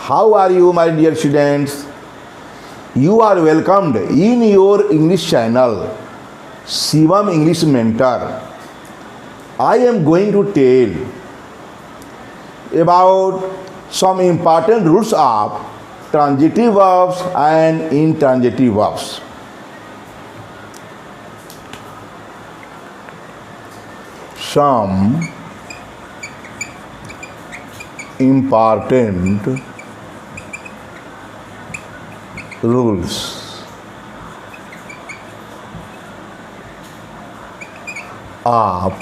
How are you, my dear students? You are welcomed in your English channel, Shivam English Mentor. I am going to tell about some important rules of transitive verbs and intransitive verbs. Some important rules of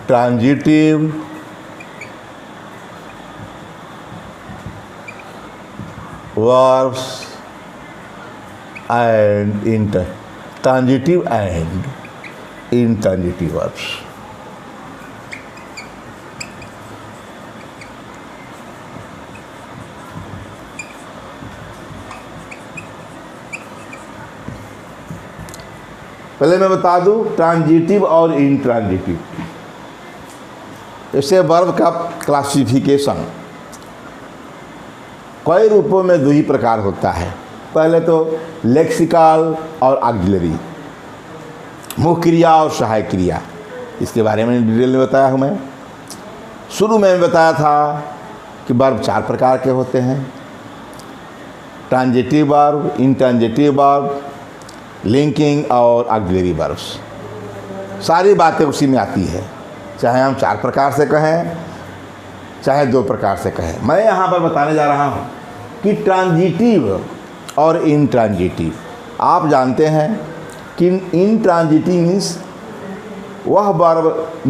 transitive verbs and intransitive and intransitive verbs. पहले मैं बता दूं transitive और intransitive. ऐसे verb का classification कई रूपों में दो ही प्रकार होता है। पहले तो लेक्सिकल और ऑक्सिलरी, मुख्य क्रिया और सहायक क्रिया। इसके बारे में डिटेल में बताया हूँ मैं। शुरू में बताया था कि वर्ब 4 प्रकार के होते हैं: transitive verb, intransitive verb, linking और ऑक्सिलरी वर्ब्स। सारी बातें उसी में आती है, चाहे हम 4 प्रकार से कहें चाहे 2 प्रकार से कहें। मैं यहाँ पर बताने जा रहा हूँ कि ट्रांजिटिव और इंट्रांजिटिव। आप जानते हैं कि इंट्रांजिटिव मीन्स वह वर्ब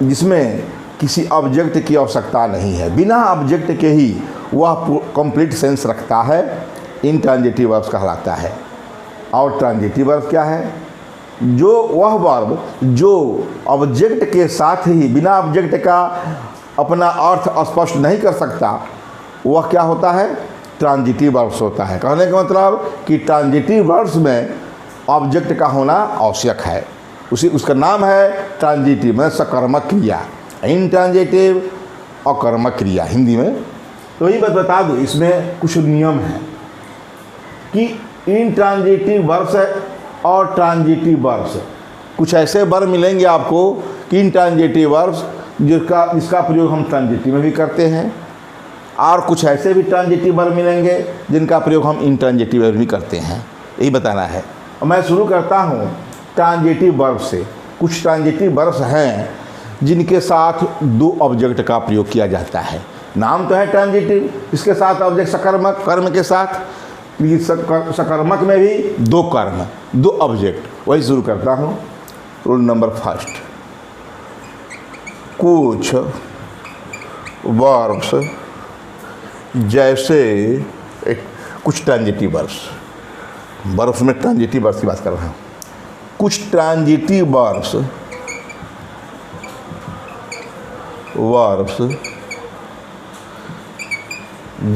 जिसमें किसी ऑब्जेक्ट की आवश्यकता नहीं है, बिना ऑब्जेक्ट के ही वह कंप्लीट सेंस रखता है, इंट्रांजिटिव वर्ब्स कहलाता है। और ट्रांजिटिव वर्ब क्या है? जो वह वर्ब जो ऑब्जेक्ट के साथ ही बिना ऑब्जेक्ट का अपना अर्थ स्पष्ट नहीं कर सकता, वह क्या होता है? ट्रांजिटिव वर्ब्स होता है। कहने का मतलब कि ट्रांजिटिव वर्ब्स में ऑब्जेक्ट का होना आवश्यक है, उसका नाम है ट्रांजिटिव, मतलब सकर्मक क्रिया। इंट्रांजिटिव अकर्मक क्रिया हिंदी में। तो ये बात बता दूँ, इसमें कुछ नियम है कि इंट्रांजिटिव वर्ब्स और ट्रांजिटिव वर्ब्स, कुछ ऐसे वर्ब मिलेंगे आपको कि इंट्रांजिटिव वर्ब्स जिसका प्रयोग हम ट्रांजिटिव में भी करते हैं, और कुछ ऐसे भी ट्रांजिटिव वर्ब मिलेंगे जिनका प्रयोग हम इंट्रांजिटिव में भी करते हैं। यही बताना है। मैं शुरू करता हूँ ट्रांजिटिव वर्ब से। कुछ ट्रांजिटिव वर्ब्स हैं जिनके साथ 2 ऑब्जेक्ट का प्रयोग किया जाता है। नाम तो है ट्रांजिटिव, इसके साथ ऑब्जेक्ट सकर्मक, कर्म के साथ सकर्मक में भी 2 कर्म, 2 ऑब्जेक्ट। वही शुरू करता हूँ। रूल नंबर 1, कुछ वर्ब्स जैसे कुछ ट्रांजिटिव वर्ब्स में ट्रांजिटिव वर्ब्स की बात कर रहा हूँ। कुछ ट्रांजिटिव वर्ब्स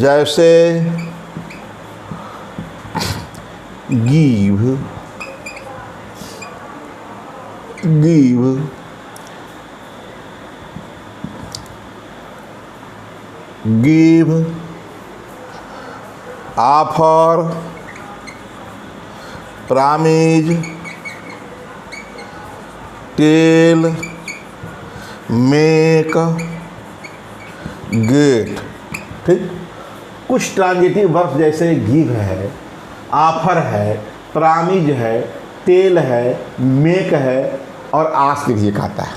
जैसे give, offer, promise, tell, make, get. ठीक। कुछ ट्रांजिटिव वर्ब्स जैसे गिव है, ऑफर है, प्रॉमिस है, टेल है, मेक है और आस्क भी एक आता है।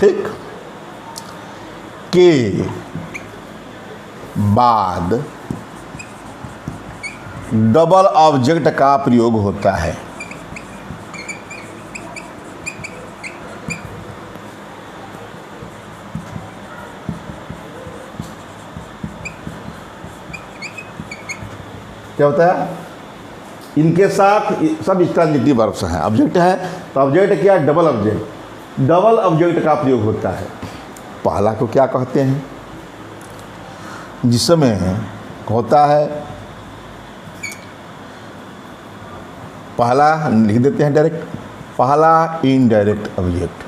ठीक। के बाद डबल ऑब्जेक्ट का प्रयोग होता है। क्या होता है? इनके साथ सब ट्रांजिटिव वर्ब्स हैं। ऑब्जेक्ट है तो ऑब्जेक्ट क्या? Double object. डबल ऑब्जेक्ट का प्रयोग होता है। पहला को क्या कहते हैं? जिसमें होता है, पहला लिख देते हैं डायरेक्ट, पहला इनडायरेक्ट ऑब्जेक्ट।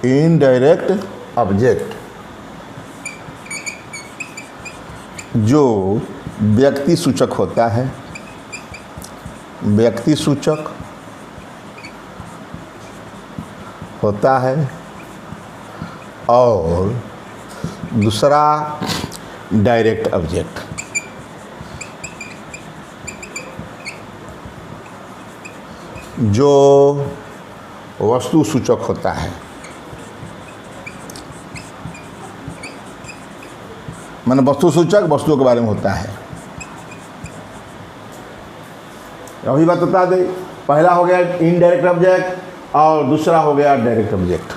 इनडायरेक्ट ऑब्जेक्ट जो व्यक्ति सूचक होता है, व्यक्ति सूचक होता है, और दूसरा डायरेक्ट ऑब्जेक्ट। जो वस्तु सूचक होता है, माने वस्तु सूचक वस्तुओं के बारे में होता है। अभी बात बता दे, पहला हो गया इनडायरेक्ट ऑब्जेक्ट और दूसरा हो गया direct object.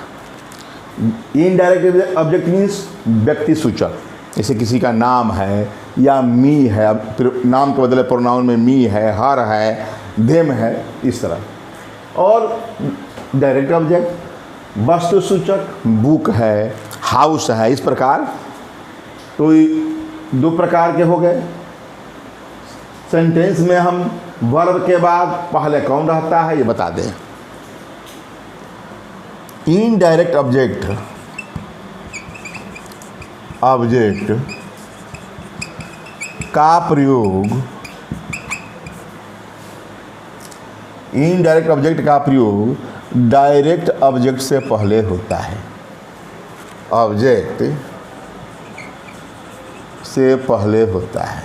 Indirect object means व्यक्ति सूचक, जैसे किसी का नाम है या मी है, फिर नाम के बदले प्रोनाउन में मी है, हर है, देम है, इस तरह। और डायरेक्ट ऑब्जेक्ट वस्तु सूचक, बुक है, हाउस है, इस प्रकार। तो दो प्रकार के हो गए। सेंटेंस में हम वर्ब के बाद पहले कौन रहता है ये बता दें। इनडायरेक्ट ऑब्जेक्ट का प्रयोग, इनडायरेक्ट ऑब्जेक्ट का प्रयोग डायरेक्ट ऑब्जेक्ट से पहले होता है। ऑब्जेक्ट से पहले होता है।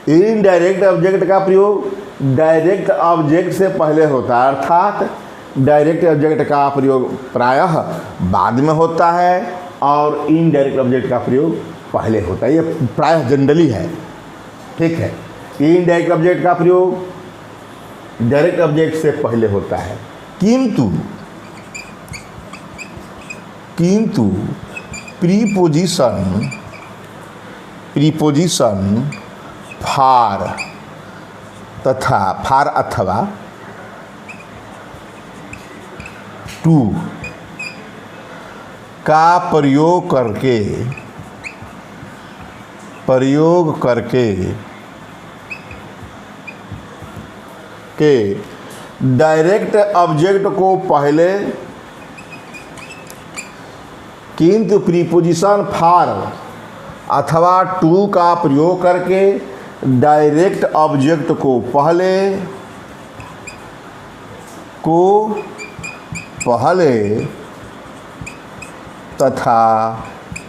इनडायरेक्ट ऑब्जेक्ट का प्रयोग डायरेक्ट ऑब्जेक्ट से पहले होता है, अर्थात डायरेक्ट ऑब्जेक्ट का प्रयोग प्रायः बाद में होता है और इनडायरेक्ट ऑब्जेक्ट का प्रयोग पहले होता है। ये प्रायः जनरली है, ठीक है। इनडायरेक्ट ऑब्जेक्ट का प्रयोग डायरेक्ट ऑब्जेक्ट से पहले होता है, किंतु प्रीपोजिशन फार अथवा टू का प्रयोग करके के डायरेक्ट ऑब्जेक्ट को पहले, किंतु प्रीपोजिशन फार अथवा टू का प्रयोग करके डायरेक्ट ऑब्जेक्ट को पहले तथा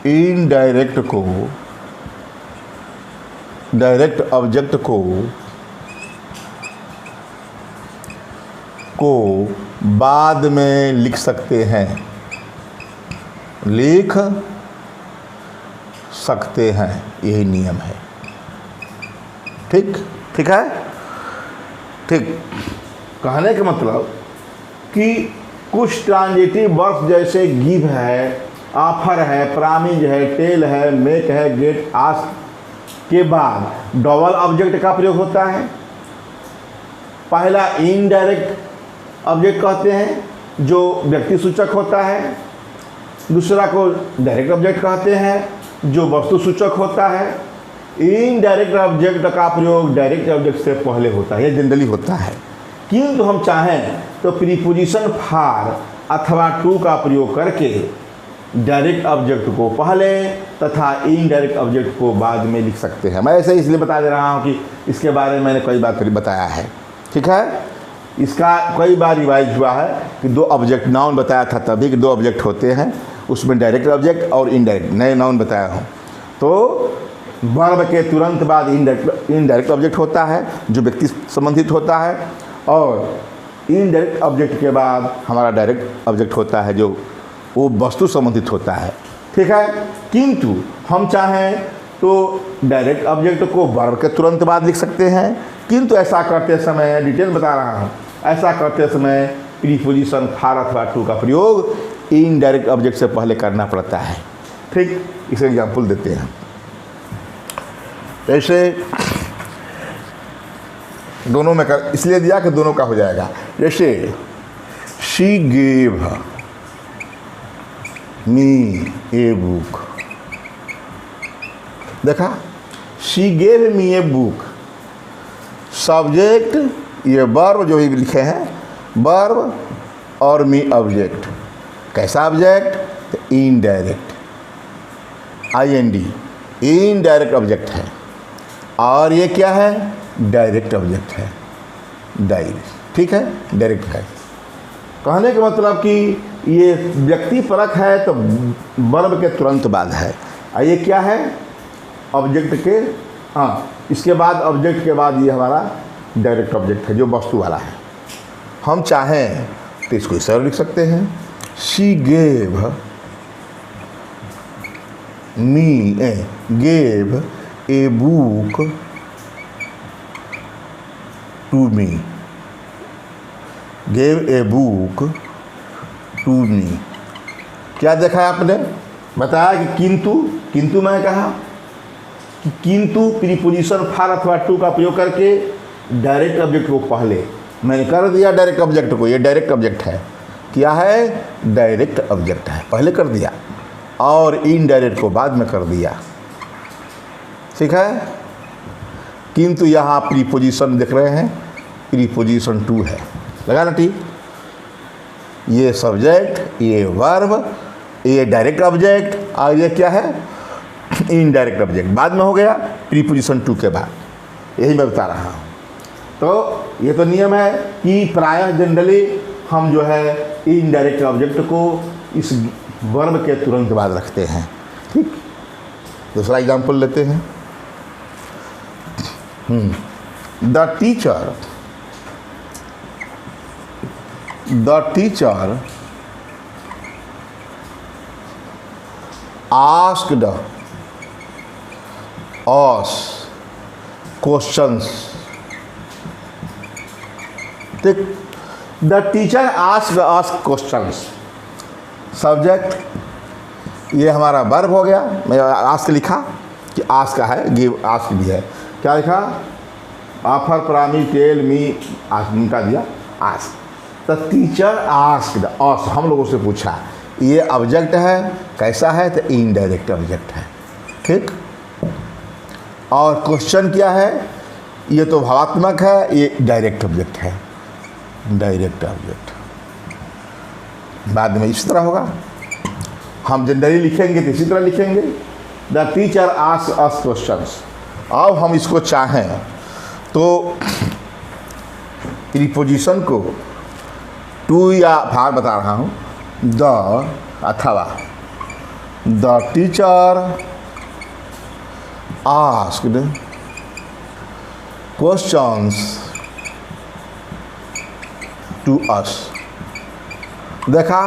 इनडायरेक्ट डायरेक्ट ऑब्जेक्ट को बाद में लिख सकते हैं, यही नियम है। ठीक है। ठीक, कहने का मतलब कि कुछ ट्रांजिटिव वर्ब जैसे गिव है, ऑफर है, प्रॉमिस है, टेल है, मेक है, गेट, आस्क के बाद डबल ऑब्जेक्ट का प्रयोग होता है। पहला इनडायरेक्ट ऑब्जेक्ट कहते हैं जो व्यक्ति सूचक होता है, दूसरा को डायरेक्ट ऑब्जेक्ट कहते हैं जो वस्तु सूचक होता है। इनडायरेक्ट ऑब्जेक्ट का प्रयोग डायरेक्ट ऑब्जेक्ट से पहले होता है, यह जनरली होता है। किंतु हम चाहें तो प्रीपोजिशन फार अथवा टू का प्रयोग करके डायरेक्ट ऑब्जेक्ट को पहले तथा इनडायरेक्ट ऑब्जेक्ट को बाद में लिख सकते हैं। मैं ऐसे इसलिए बता दे रहा हूँ कि इसके बारे में मैंने कई बार बताया है, ठीक है। इसका कई बार रिवाइज हुआ है कि दो ऑब्जेक्ट, नाउन बताया था तभी कि दो ऑब्जेक्ट होते हैं, उसमें डायरेक्ट ऑब्जेक्ट और इनडायरेक्ट, नए नाउन बताया हूँ। तो वर्ब के तुरंत बाद इनडायरेक्ट ऑब्जेक्ट होता है जो व्यक्ति संबंधित होता है, और इनडायरेक्ट ऑब्जेक्ट के बाद हमारा डायरेक्ट ऑब्जेक्ट होता है जो वो वस्तु संबंधित होता है, ठीक है। किंतु हम चाहें तो डायरेक्ट ऑब्जेक्ट को वर्ब के तुरंत बाद लिख सकते हैं, किंतु ऐसा करते समय, डिटेल बता रहा हूँ, ऐसा करते समय प्रीपोजिशन फार अथवा टू का प्रयोग इनडायरेक्ट ऑब्जेक्ट से पहले करना पड़ता है, ठीक। इसे एग्जाम्पल देते हैं। ऐसे दोनों में कर, इसलिए दिया कि दोनों का हो जाएगा। जैसे she gave me a book, देखा, she gave me a book, subject ये वर्ब जो भी लिखे हैं, वर्ब और मी ऑब्जेक्ट। कैसा ऑब्जेक्ट? तो इनडायरेक्ट, IND, इनडायरेक्ट ऑब्जेक्ट है। और ये क्या है? डायरेक्ट ऑब्जेक्ट है, डायरेक्ट। ठीक है, डायरेक्ट है। कहने का मतलब कि ये व्यक्ति परक है तो वर्ब के तुरंत बाद है। और ये क्या है? ऑब्जेक्ट के, हाँ, इसके बाद ऑब्जेक्ट के बाद ये हमारा डायरेक्ट ऑब्जेक्ट है जो वस्तु वाला है। हम चाहें तो इसको इस तरह लिख सकते हैं, she gave me gave a book to me, gave a book to me. क्या देखा है आपने? बताया कि किंतु मैंने कहा कि किंतु प्रीपोजिशन फॉर अथवा टू का प्रयोग करके डायरेक्ट ऑब्जेक्ट को पहले मैंने कर दिया, डायरेक्ट ऑब्जेक्ट को। ये डायरेक्ट ऑब्जेक्ट है। क्या है? डायरेक्ट ऑब्जेक्ट है, पहले कर दिया, और इनडायरेक्ट को बाद में कर दिया। ठीक है। किंतु यहाँ प्रीपोजिशन देख रहे हैं, प्रीपोजिशन टू है, लगा ना ठीक। ये सब्जेक्ट, ये वर्ब, ये डायरेक्ट ऑब्जेक्ट, और ये क्या है? इनडायरेक्ट ऑब्जेक्ट बाद में हो गया, प्रीपोजिशन टू के बाद। यही मैं बता रहा हूँ। तो ये तो नियम है कि प्रायः जनरली हम जो है इनडायरेक्ट ऑब्जेक्ट को इस वर्ब के तुरंत बाद रखते हैं। ठीक। दूसरा एग्जाम्पल लेते हैं। The teacher asked us questions। The teacher asked us questions। Subject ये हमारा वर्ब हो गया। मैं आस्क लिखा कि आस्क का है, गिव आस्क भी है। क्या लिखा? ऑफर, प्रामी, टेल मी, आस्क का दिया ask. The teacher asked us, हम लोगों से पूछा। ये ऑब्जेक्ट है, कैसा है? तो इनडायरेक्ट ऑब्जेक्ट है। ठीक। और क्वेश्चन क्या है? ये तो भावात्मक है, ये डायरेक्ट ऑब्जेक्ट है, डायरेक्ट ऑब्जेक्ट। बाद में इस तरह होगा, हम जनरली लिखेंगे तो इसी तरह लिखेंगे, the teacher asked us questions. अब हम इसको चाहें तो प्रीपोजिशन को टू या फार बता रहा हूँ, द अथवा the teacher asked questions to us. देखा,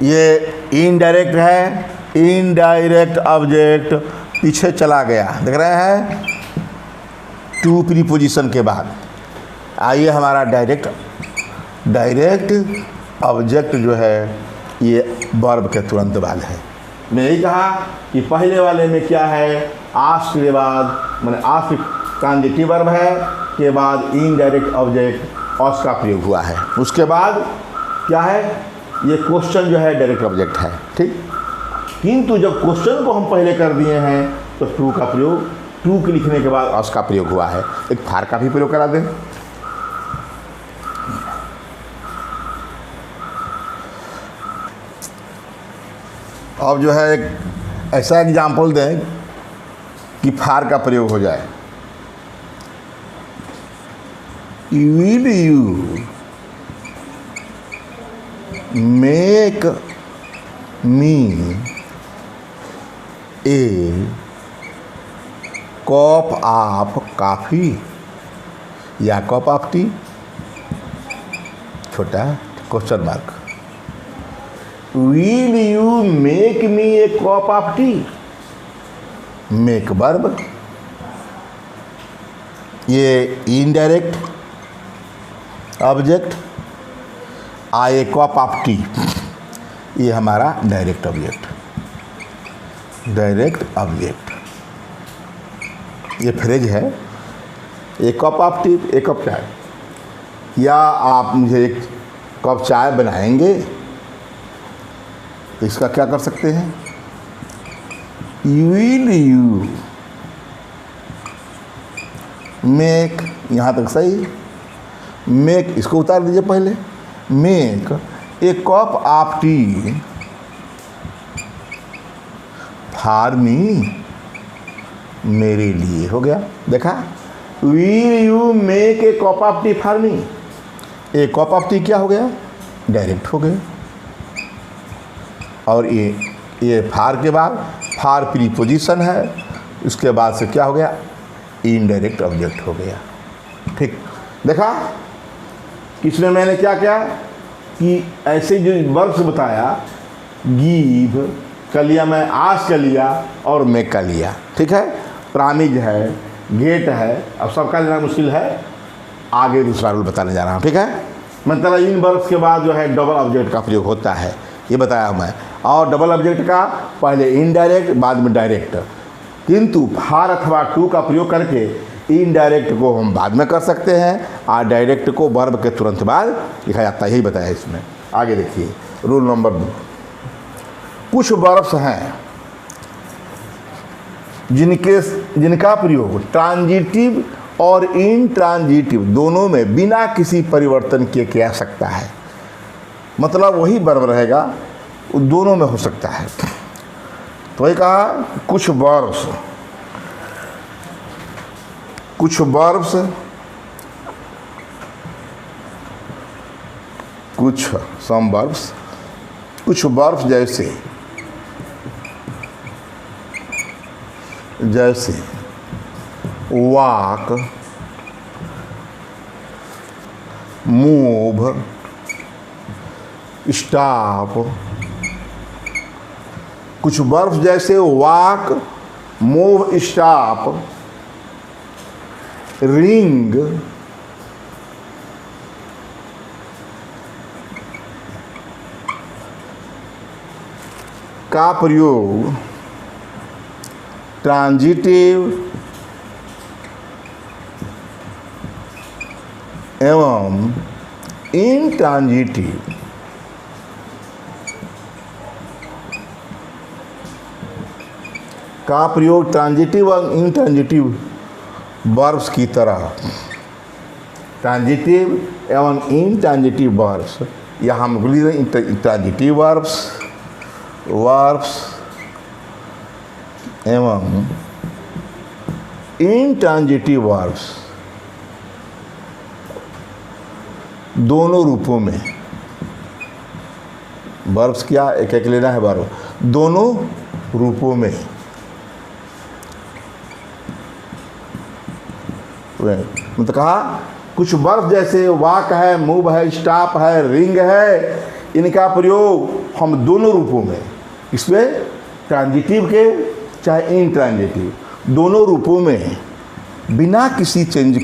ये इनडायरेक्ट है, इनडायरेक्ट ऑब्जेक्ट पीछे चला गया, देख रहे हैं, टू प्रीपोजिशन के बाद। आइए हमारा डायरेक्ट ऑब्जेक्ट जो है ये वर्ब के तुरंत बाद है। मैं यही कहा कि पहले वाले में क्या है? आस्क के बाद, मैंने आस्क ट्रांजिटिव वर्ब है, के बाद इनडायरेक्ट ऑब्जेक्ट अस का प्रयोग हुआ है। उसके बाद क्या है? ये क्वेश्चन जो है डायरेक्ट ऑब्जेक्ट है। ठीक। किंतु जब क्वेश्चन को हम पहले कर दिए हैं तो टू का प्रयोग, टू के लिखने के बाद अस का प्रयोग हुआ है। एक फार का भी प्रयोग करा दें। अब जो है एक ऐसा एग्जाम्पल दें कि फार का प्रयोग हो जाए। Will you make me a cup of coffee या कप ऑफ टी? छोटा question mark. Will you make me a cup of tea? Make verb, ये indirect object, a cup of tea ये हमारा डायरेक्ट ऑब्जेक्ट। डायरेक्ट ऑब्जेक्ट ये phrase है, एक cup of tea, एक cup चाय। या आप मुझे एक कप चाय बनाएंगे तो इसका क्या कर सकते हैं? विल यू मेक, यहाँ तक सही। मेक इसको उतार दीजिए पहले, make a cup of T for me, मेरे लिए। हो गया, देखा, will you make a cup of T for me. A cup of T क्या हो गया, डायरेक्ट हो गया, और ये फार के बाद फार प्रीपोजिशन है, उसके बाद से क्या हो गया, इनडायरेक्ट ऑब्जेक्ट हो गया। ठीक, देखा इसमें मैंने क्या किया कि ऐसे जो वर्ब्स बताया, गिव का लिया मैं, आस्क का लिया और मेक का लिया। ठीक है, प्रामिज है, गेट है, अब सबका लेना मुश्किल है, आगे दूसरा रूल बताने जा रहा हूँ। ठीक है, मतलब इन वर्ब्स के बाद जो है डबल ऑब्जेक्ट का प्रयोग होता है, ये बताया मैं। और डबल ऑब्जेक्ट का पहले इनडायरेक्ट बाद में डायरेक्ट, किंतु फार अथवा टू का प्रयोग करके इनडायरेक्ट को हम बाद में कर सकते हैं और डायरेक्ट को वर्ब के तुरंत बाद लिखा जाता है, यही बताया इसमें। आगे देखिए रूल नंबर 2। कुछ वर्ब्स हैं जिनका प्रयोग ट्रांजिटिव और इनट्रांजिटिव दोनों में बिना किसी परिवर्तन किए किया सकता है, मतलब वही वर्ब रहेगा, दोनों में हो सकता है। तो वही कहा कुछ वर्ब्स जैसे वॉक, मूव, स्टॉप। कुछ वर्ब्स जैसे वॉक, मूव, स्टॉप, रिंग, का प्रयोग ट्रांजिटिव एवं इनट्रांजिटिव का प्रयोग ट्रांजिटिव और इनट्रांजिटिव वर्ब्स की तरह, ट्रांजिटिव एवं इनट्रांजिटिव वर्ब्स, यहाँ हम बोल रहे हैं ट्रांजिटिव वर्ब्स एवं इनट्रांजिटिव वर्ब्स दोनों रूपों में। वर्ब्स क्या एक एक लेना है, वर्ब दोनों रूपों में। मतलब कहा कुछ वर्ब जैसे वॉक है, मूव है, स्टॉप है, रिंग है, इनका प्रयोग हम दोनों रूपों में, इसमें ट्रांजिटिव के चाहे इनट्रांजिटिव, दोनों रूपों में बिना किसी चेंज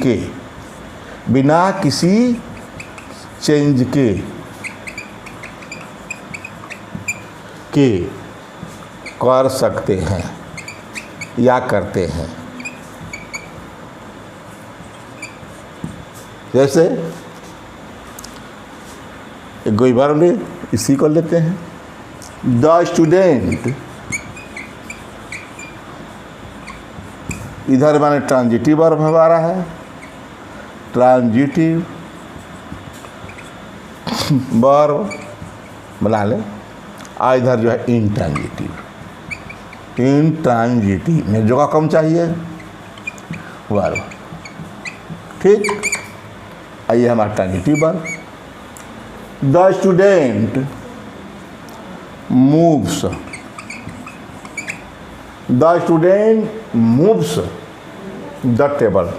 के कर सकते हैं या करते हैं। जैसे एक कोई वर्ब ले, इसी को लेते हैं, द स्टूडेंट, इधर माने ट्रांजिटिव वर्ब हमारा है, ट्रांजिटिव वर्ब बना ले, आ इधर जो है इनट्रांजिटिव में जगह कम चाहिए वर्ब। ठीक, आइए हमारा transitive verb, the student moves, the student moves the table.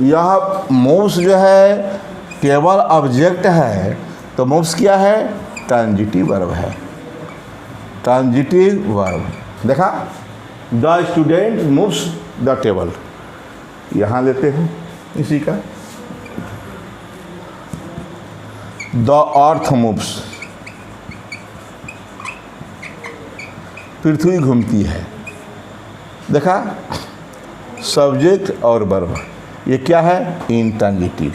यह मूव्स जो है टेबल ऑब्जेक्ट है, तो मूव्स क्या है, ट्रांजिटिव वर्ब है, ट्रांजिटिव वर्ब। देखा, the student moves the table, यहाँ लेते हैं इसी का, द अर्थ मूव्स, पृथ्वी घूमती है। देखा, सब्जेक्ट और वर्ब, ये क्या है, इनट्रांजिटिव,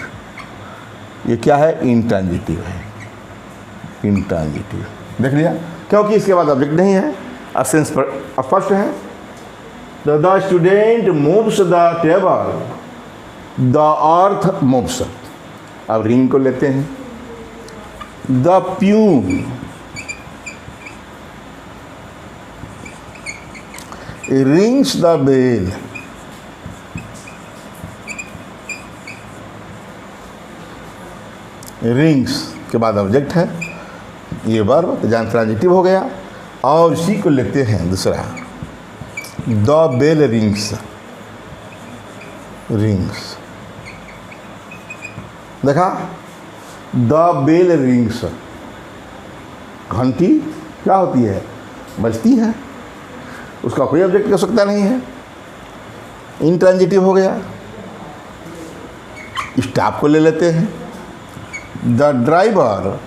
ये क्या है, इनट्रांजिटिव है, इनट्रांजिटिव। देख लिया, क्योंकि इसके बाद ऑब्जेक्ट नहीं है, सेंस पर स्पष्ट है। The student moves the table, the earth moves. अब रिंग को लेते हैं, the peon rings the bell. Rings के बाद ऑब्जेक्ट है, ये वर्ब तो जान ट्रांजिटिव हो गया। और इसी को लेते हैं दूसरा, द बेल रिंग्स। रिंग्स देखा, द बेल रिंग्स, घंटी क्या होती है, बजती है, उसका कोई ऑब्जेक्ट हो सकता नहीं है, इंट्रांजिटिव हो गया। स्टॉप को ले लेते हैं, the driver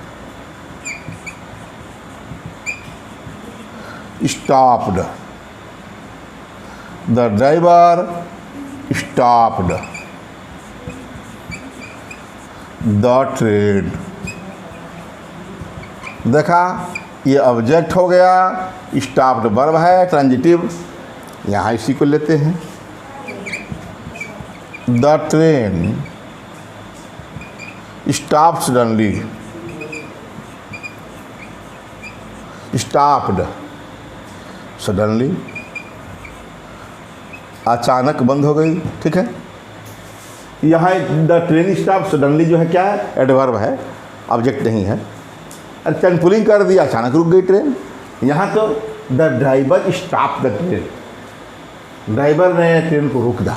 stopped. The driver stopped the train. देखा, ये ऑब्जेक्ट हो गया, स्टॉप्ड वर्ब है ट्रांजिटिव, यहाँ इसी को लेते हैं, the train stop suddenly. Stopped suddenly, अचानक बंद हो गई। ठीक है, यहाँ द ट्रेन स्टॉप सडनली जो है क्या है, एडवर्ब है, ऑब्जेक्ट नहीं है। ट्रेन पुलिंग कर दिया, अचानक रुक गई ट्रेन। यहाँ तो the driver stop the train, driver ने ट्रेन को रोक दिया।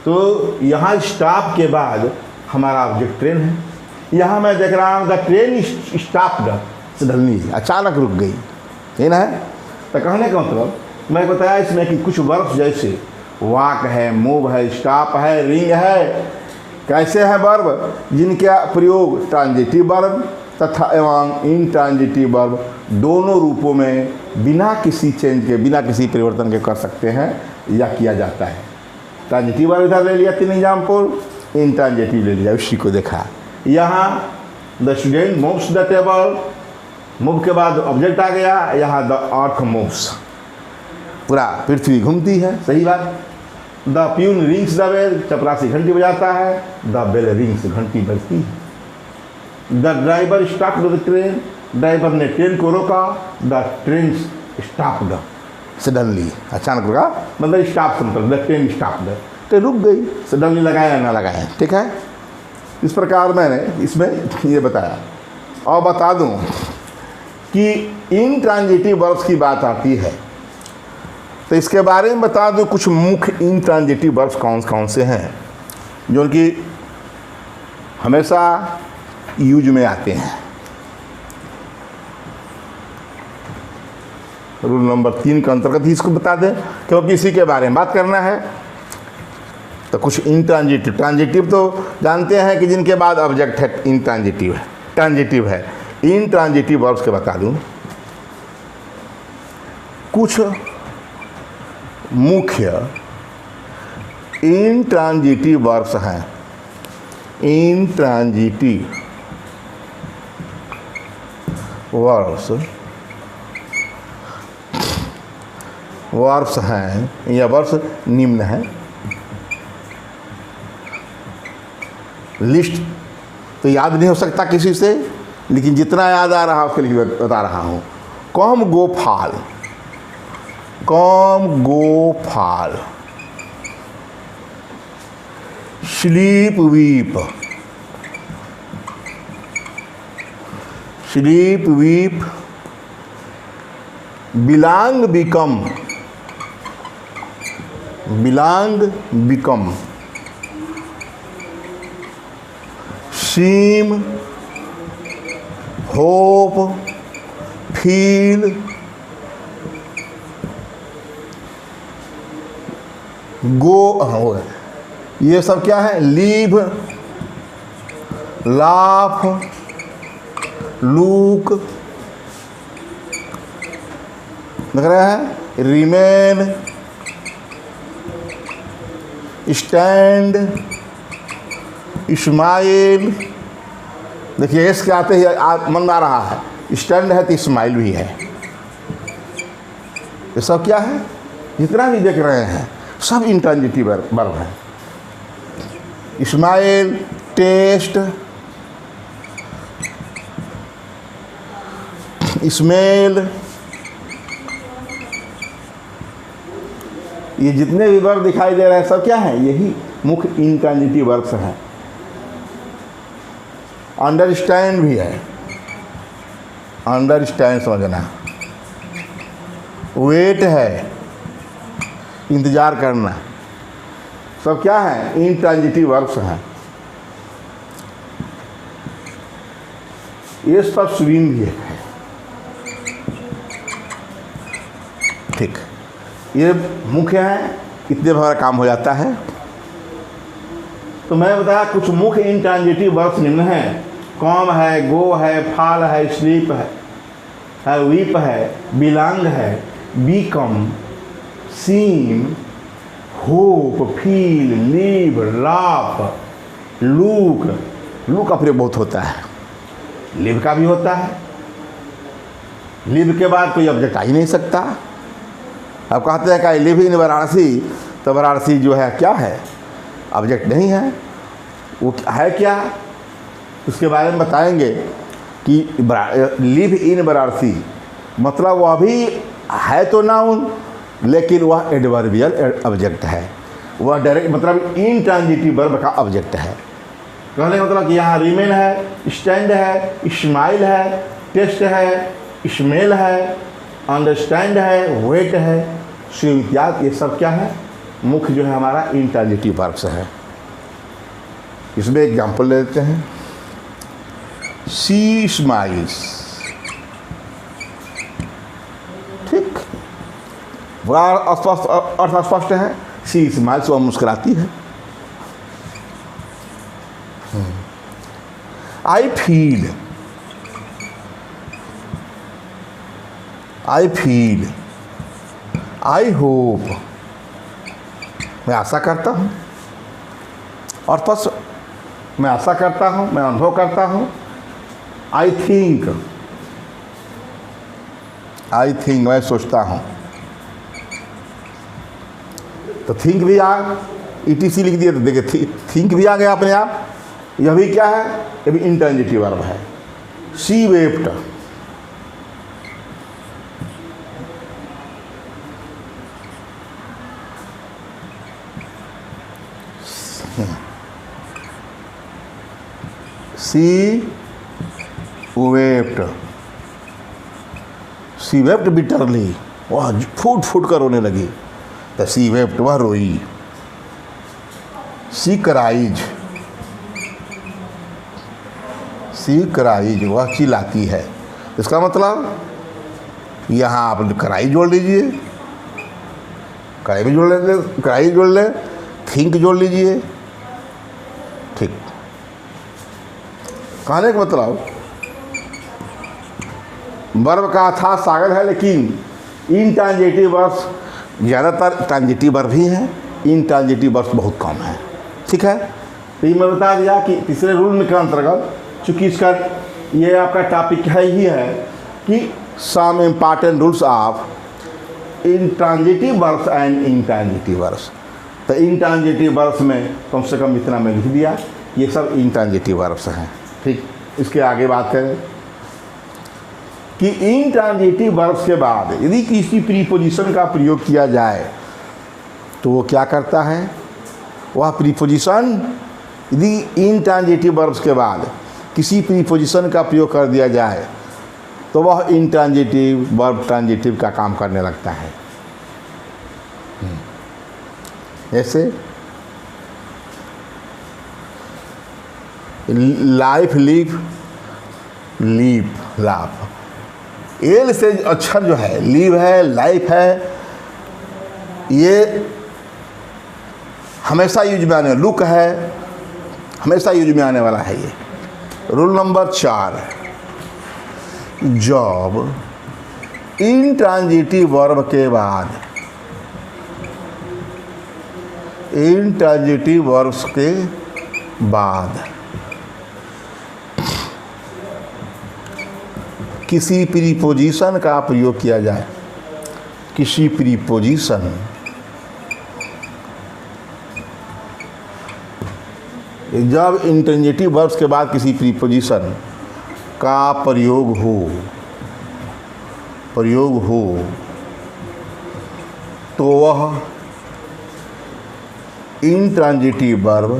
तो यहाँ स्टॉप के बाद हमारा ऑब्जेक्ट ट्रेन है। यहाँ मैं देख रहा हूँ द ट्रेन स्टॉप्ड सडनली, अचानक रुक गई, ये ना है। तो कहने का मतलब मैं बताया इसमें कि कुछ वर्ब्स जैसे वॉक है, मूव है, स्टॉप है, रिंग है, कैसे है वर्ब जिनका प्रयोग ट्रांजिटिव वर्ब तथा एवं इंट्रांजिटिव वर्ब दोनों रूपों में बिना किसी चेंज के, बिना किसी परिवर्तन के कर सकते हैं या किया जाता है। ट्रांजिटिव वर्ब इधर ले लिया 3 एग्जाम्पल, इंट्रांजिटिव ले लिया, उसी को देखा। यहाँ the student moves the table, move के बाद ऑब्जेक्ट आ गया, यहाँ द अर्थ मूव्स, पूरा पृथ्वी घूमती है, सही बात। The peon rings the bell, चपरासी घंटी बजाता है, द बेल रिंग्स, घंटी बजती है। The driver stopped the train, driver ने ट्रेन को रोका, द ट्रेन स्टॉप्ड सडनली, अचानक रुका, मतलब स्टॉप से मतलब द ट्रेन स्टॉप्ड, ट्रेन रुक गई, सडनली लगाया ना लगाया। ठीक है, इस प्रकार मैंने इसमें ये बताया। और बता दूं कि इंट्रांजिटिव वर्ब्स की बात आती है तो इसके बारे में बता दूं कुछ मुख्य इंट्रांजिटिव वर्ब्स कौन कौन से हैं जो कि हमेशा यूज में आते हैं। रूल नंबर 3 के अंतर्गत ही इसको बता दें, क्योंकि इसी के बारे में बात करना है। तो कुछ इंट्रांजिटिव, ट्रांजिटिव तो जानते हैं कि जिनके बाद ऑब्जेक्ट है, इंट्रांजिटिव है, ट्रांजिटिव है। इंट्रांजिटिव वर्ब्स के बता दूं कुछ मुख्य इंट्रांजिटिव वर्ब्स हैं। इंट्रांजिटिव वर्ब्स हैं या वर्ब्स निम्न हैं। लिस्ट तो याद नहीं हो सकता किसी से, लेकिन जितना याद आ रहा उसके लिए बता रहा हूँ। Come go fall, come go fall, sleep weep, sleep weep, belong become, belong become, seem, hope, feel, go, ये सब क्या है, लीव, लाफ, लूक, लग रहा है, रिमेन, स्टैंड, इस्माइल। देखिए इसके आते ही मन में आ रहा है, स्टैंड है तो इस्माइल भी है। ये सब क्या है, जितना भी देख रहे हैं सब इंट्रांजिटिव वर्ब है। स्माइल, टेस्ट, स्मेल, ये जितने भी वर्ब दिखाई दे रहे हैं सब क्या है? यही मुख्य इंट्रांजिटिव वर्ब्स हैं। अंडरस्टैंड भी है, अंडरस्टैंड समझना। वेट है, इंतज़ार करना, सब क्या है? इंट्रांजिटिव वर्ब्स हैं। ये सब स्विम भी है। ठीक, ये मुख्य है, इतने भरा काम हो जाता है। तो मैं बताया कुछ मुख्य इंट्रांजिटिव वर्ब्स निम्न हैं। कॉम है, गो है, फॉल है, स्लीप है, वीप है, बिलोंग है, become, seem, hope, feel, leave, laugh, look. Look का प्रयोग बहुत होता है, लिव का भी होता है। लिव के बाद कोई ऑब्जेक्ट आ ही नहीं सकता। अब कहते हैं कि लिव इन वाराणसी, तो वाराणसी जो है क्या है? ऑब्जेक्ट नहीं है। वो है क्या? उसके बारे में बताएंगे कि लिव इन वाराणसी मतलब वह भी है तो नाउन, लेकिन वह एडवर्बियल ऑब्जेक्ट है। वह डायरेक्ट मतलब इंट्रांजिटिव वर्ब का ऑब्जेक्ट है। कहने का मतलब कि यहाँ रिमेन है, स्टैंड है, स्माइल है, टेस्ट है, स्मेल है, अंडरस्टैंड है, वेट है, स्विम इत्यादि। ये सब क्या है? मुख्य जो है हमारा इंट्रांजिटिव वर्ब्स है। इसमें एग्जाम्पल ले लेते हैं। शी स्माइल्स, ठीक, बड़ा अर्थ स्पष्ट है। शी स्माइल्स, वह मुस्कुराती है। I feel, I feel, I hope, मैं आशा करता हूँ। और फर्स्ट मैं आशा करता हूँ, मैं अनुभव करता हूँ। आई थिंक, आई थिंक, मैं सोचता हूँ। तो थिंक भी आ, ETC लिख दिया तो देखिए थिंक भी आ गया अपने आप। यह भी क्या है? यह भी इंट्रांजिटिव वर्ब है। She wept, she wept, she wept bitterly, वह फूट फूट कर रोने लगी। तो शी वेप्ट, वह रोई। शी क्राइज, शी क्राइज, वह चिल्लाती है। इसका मतलब यहाँ आप क्राई जोड़ लीजिए, क्राई भी जोड़ ले, क्राई जोड़ ले, थिंक जोड़ लीजिए। ठीक, कहने का मतलब वर्ब का अथाह सागर है, लेकिन इंट्रांजिटिव वर्ब्स ज़्यादातर ट्रांजिटिव वर्ब ही हैं, इंट्रांजिटिव वर्ब्स बहुत कम है। ठीक है, तो ये मैं बता दिया कि तीसरे रूल के अंतर्गत, चूँकि इसका ये आपका टॉपिक है ही है कि some important rules of intransitive verbs and intransitive verbs. तो इंट्रांजिटिव वर्ब्स में कम से कम इतना मैं लिख दिया, ये सब इंट्रांजिटिव वर्ब्स हैं। ठीक, इसके आगे बात करें कि इंट्रांजिटिव वर्ब्स के बाद यदि किसी प्रीपोजिशन का प्रयोग किया जाए तो वो क्या करता है? वह प्रीपोजिशन यदि इंट्रांजिटिव वर्ब्स के बाद किसी प्रीपोजिशन का प्रयोग कर दिया जाए तो वह इंट्रांजिटिव वर्ब ट्रांजिटिव का काम करने लगता है। जैसे life, live, leap, laugh. L से अक्षर जो है, लीव है, लाइफ है, ये हमेशा यूज में आने, लुक है, हमेशा यूज में आने वाला है। ये रूल नंबर 4, जब इंट्रांजिटिव वर्ब के बाद, इंट्रांजिटिव वर्ब्स के बाद किसी प्रीपोजिशन का प्रयोग किया जाए, किसी प्रीपोजिशन जब इंट्रांजिटिव वर्ब्स के बाद किसी प्रीपोजिशन का प्रयोग हो तो वह इंट्रांजिटिव वर्ब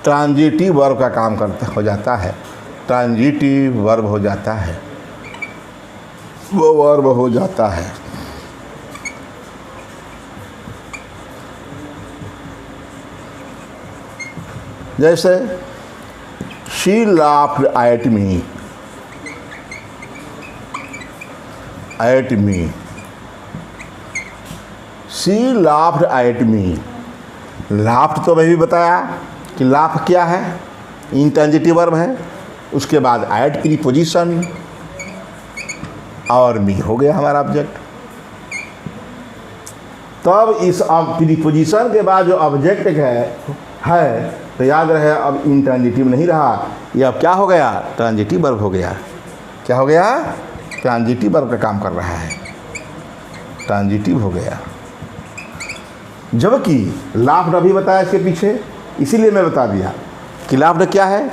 ट्रांजिटिव वर्ब का काम हो जाता है। ट्रांजिटिव वर्ब हो जाता है, वो वर्ब हो जाता है। जैसे she laughed at me, she laughed at me। laughed तो मैं भी बताया कि laugh क्या है, इंट्रांजिटिव वर्ब है। उसके बाद at प्रीपोजिशन और मी हो गया हमारा ऑब्जेक्ट। तब इस प्रीपोजिशन के बाद जो ऑब्जेक्ट है तो याद रहे अब इंट्रांजिटिव नहीं रहा, ये अब क्या हो गया, ट्रांजिटिव वर्ब हो गया। क्या हो गया, ट्रांजिटिव वर्ब का काम कर रहा है, ट्रांजिटिव हो गया। जबकि लाफ्ड अभी बताया इसके पीछे, इसीलिए मैं बता दिया कि लाफ्ड क्या है,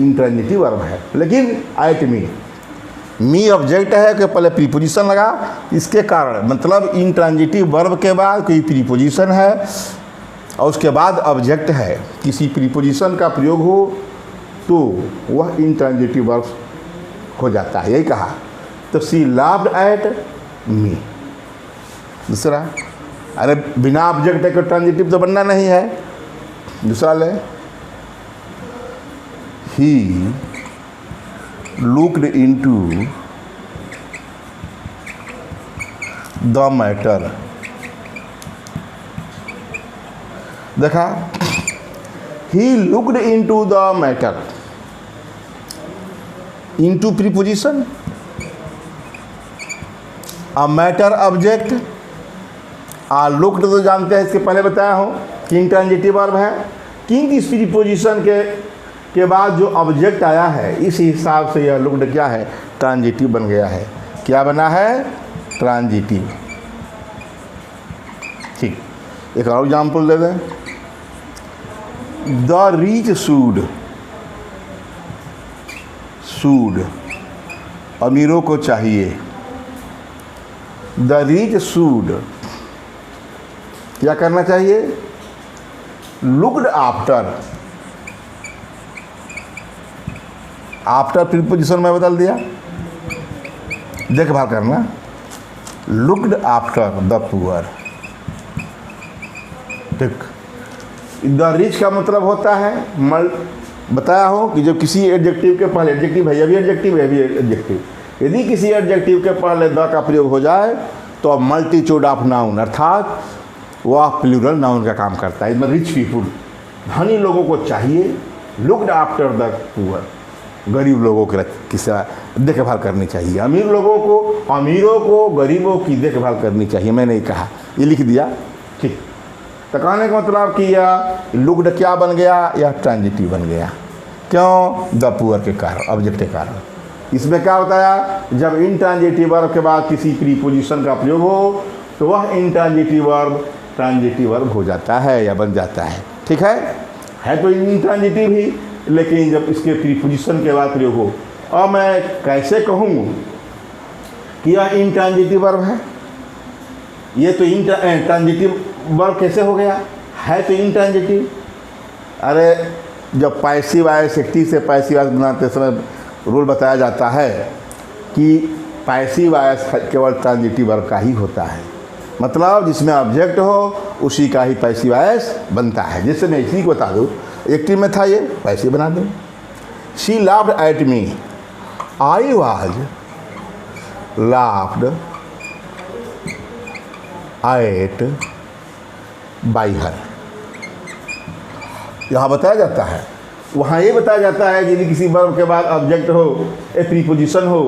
इंट्रांजिटिव वर्ब है। लेकिन एट मी ऑब्जेक्ट है कि पहले प्रीपोजिशन लगा, इसके कारण मतलब इंट्रांजिटिव वर्ब के बाद कोई प्रीपोजिशन है और उसके बाद ऑब्जेक्ट है, किसी प्रीपोजिशन का प्रयोग हो तो वह इंट्रांजिटिव वर्ब हो जाता है। यही कहा, तो सी लाफ्ड एट मी। दूसरा, अरे बिना ऑब्जेक्ट के ट्रांजिटिव तो बनना नहीं है। दूसरा ले, he looked into the matter. देखा, he looked into the matter, into preposition, a matter object, आ लुक्ड तो जानते हैं, इसके पहले बताया हो कि इंट्रांजिटिव वर्ब है, किंतु इस प्रीपोजिशन के बाद जो ऑब्जेक्ट आया है इस हिसाब से यह लुक्ड क्या है, ट्रांजिटिव बन गया है। क्या बना है, ट्रांजिटिव। ठीक, एक और एग्जाम्पल दे दें, द रिच सूड, अमीरों को चाहिए। द रिच सूड क्या करना चाहिए, लुक्ड आफ्टर प्रीपोजिशन में बदल दिया, देखभाल करना, लुक्ड आफ्टर द पुअर। ठीक, द रिच का मतलब होता है बताया हो कि जब किसी एडजेक्टिव के पहले, एडजेक्टिव है, ये भी एडजेक्टिव है, भी एडजेक्टिव, यदि किसी एडजेक्टिव के पहले द का प्रयोग हो जाए तो अब मल्टीट्यूड ऑफ नाउन, अर्थात वह प्लूरल नाउन का काम करता है। इसमें रिच पीपुल, धनी लोगों को चाहिए, लुक्ड आफ्टर द पुअर, गरीब लोगों के किसी देखभाल करनी चाहिए। अमीरों को गरीबों की देखभाल करनी चाहिए। मैंने कहा, ये लिख दिया। ठीक, तो कहने का मतलब कि यह लुक्ड क्या बन गया, यह ट्रांजिटिव बन गया। क्यों, द पुअर के कारण, ऑब्जेक्ट के कारण। इसमें क्या बताया, जब इंट्रांजिटिव वर्ब के बाद किसी प्रीपोजिशन का प्रयोग हो तो वह इंट्रांजिटिव वर्ब ट्रांजिटिव वर्ब हो जाता है या बन जाता है। ठीक है तो इंट्रांजिटिव ही, लेकिन जब इसके प्रीपोजिशन के बाद प्रयोग हो। अब मैं कैसे कहूँ कि यह इंट्रांजिटिव वर्ब है, ये तो ट्रांजिटिव वर्ब कैसे हो गया, है तो इंट्रांजिटिव। अरे जब पैसिव वॉइस एक्टिव से पैसिव वॉइस बनाते समय रूल बताया जाता है कि पैसिव वॉइस केवल ट्रांजिटिव वर्ब का ही होता है, मतलब जिसमें ऑब्जेक्ट हो उसी का ही पैसिव वॉइस बनता है। जैसे मैं इसी को बता दूँ, एक्टिव में था ये, पैसिव बना दूँ। She laughed at me, I was laughed eight by her. यहाँ बताया जाता है, वहाँ ये बताया जाता है कि यदि किसी वर्ब के बाद ऑब्जेक्ट हो, एक प्रीपोजिशन हो,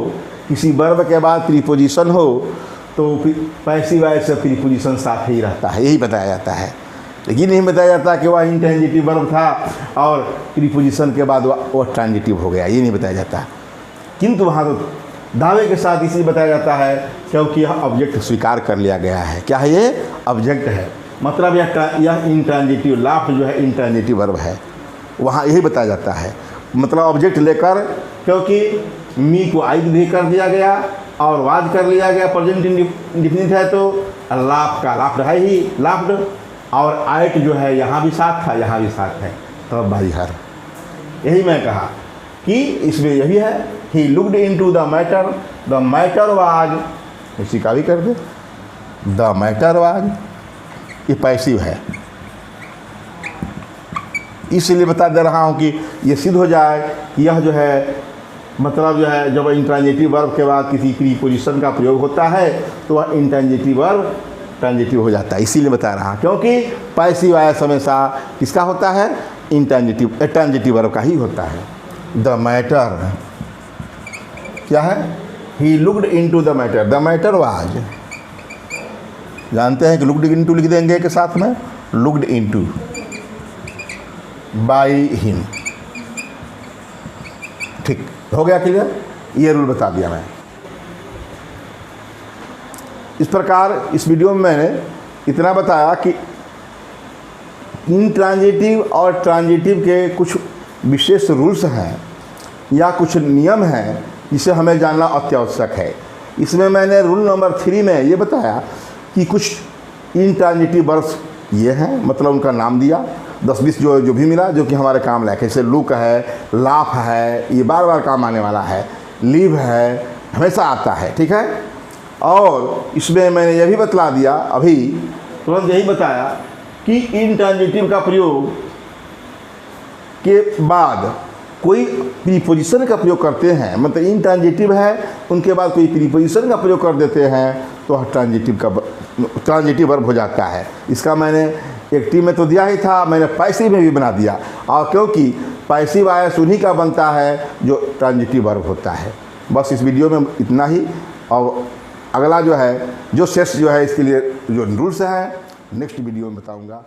किसी वर्ब के बाद प्रीपोजिशन हो तो पैसिव वॉइस से प्रीपोजिशन साथ ही रहता है, यही बताया जाता है। लेकिन नहीं बताया जाता कि वह इंट्रांजिटिव वर्ब था और प्रीपोजिशन के बाद वह ट्रांजिटिव हो गया, ये नहीं बताया जाता। किंतु वहाँ तो दावे के साथ इसलिए बताया जाता है क्योंकि यह ऑब्जेक्ट स्वीकार कर लिया गया है। क्या है ये? ऑब्जेक्ट है। मतलब यह इंट्रांजिटिव, लाफ्ट जो है इंट्रांजिटिव वर्ब है, वहाँ यही बताया जाता है। मतलब ऑब्जेक्ट लेकर, क्योंकि मी को आई भी कर दिया गया और वाज कर लिया गया, प्रेजेंट इंडिफिनिट है तो लाफ्ट का लाफ्ट है ही लाफ्ट, और आइट जो है यहाँ भी साथ था यहाँ भी साथ है, तो भाई हर यही मैं कहा कि इसमें यही है। ही looked into the matter was, इसी का भी कर दे, द मैटर वाज, ये पैसिव है। इसलिए बता दे रहा हूँ कि ये सिद्ध हो जाए कि यह जो है मतलब जो है जब इंट्रांजिटिव वर्ब के बाद किसी प्रीपोजिशन का प्रयोग होता है तो वह इंट्रांजिटिव वर्ब ट्रांजिटिव हो जाता है। इसीलिए बता रहा हूँ क्योंकि पैसिव आयस हमेशा किसका होता है? ट्रांजिटिव वर्ब का ही होता है। द मैटर क्या है? ही looked into the matter was, जानते हैं कि लुक्ड इनटू लिख देंगे के साथ में, लुक्ड इनटू बाय हिम। ठीक हो गया क्लियर? ये रूल बता दिया मैं। इस प्रकार इस वीडियो में मैंने इतना बताया कि इंट्रांजिटिव और ट्रांजिटिव के कुछ विशेष रूल्स हैं या कुछ नियम हैं जिसे हमें जानना अत्यावश्यक है। इसमें मैंने रूल नंबर 3 में ये बताया कि कुछ इंट्रांजिटिव वर्ब्स ये हैं, मतलब उनका नाम दिया, 10-20 जो भी मिला जो कि हमारे काम लायक है। जैसे लुक है, लाफ है, ये बार बार काम आने वाला है, लीव है, हमेशा आता है, ठीक है। और इसमें मैंने यह भी बतला दिया अभी तुरंत यही बताया कि इंट्रांजिटिव का प्रयोग के बाद कोई प्रीपोजिशन का प्रयोग करते हैं, मतलब इंट्रांजिटिव है उनके बाद कोई प्रीपोजिशन का प्रयोग कर देते हैं तो ट्रांजिटिव वर्ब हो जाता है। इसका मैंने एक्टिव में तो दिया ही था, मैंने पैसिव में भी बना दिया, और क्योंकि पैसिव आयस उन्हीं का बनता है जो ट्रांजिटिव वर्ब होता है। बस इस वीडियो में इतना ही, और अगला जो है जो सेट्स जो है इसके लिए जो रूल्स हैं नेक्स्ट वीडियो में बताऊंगा।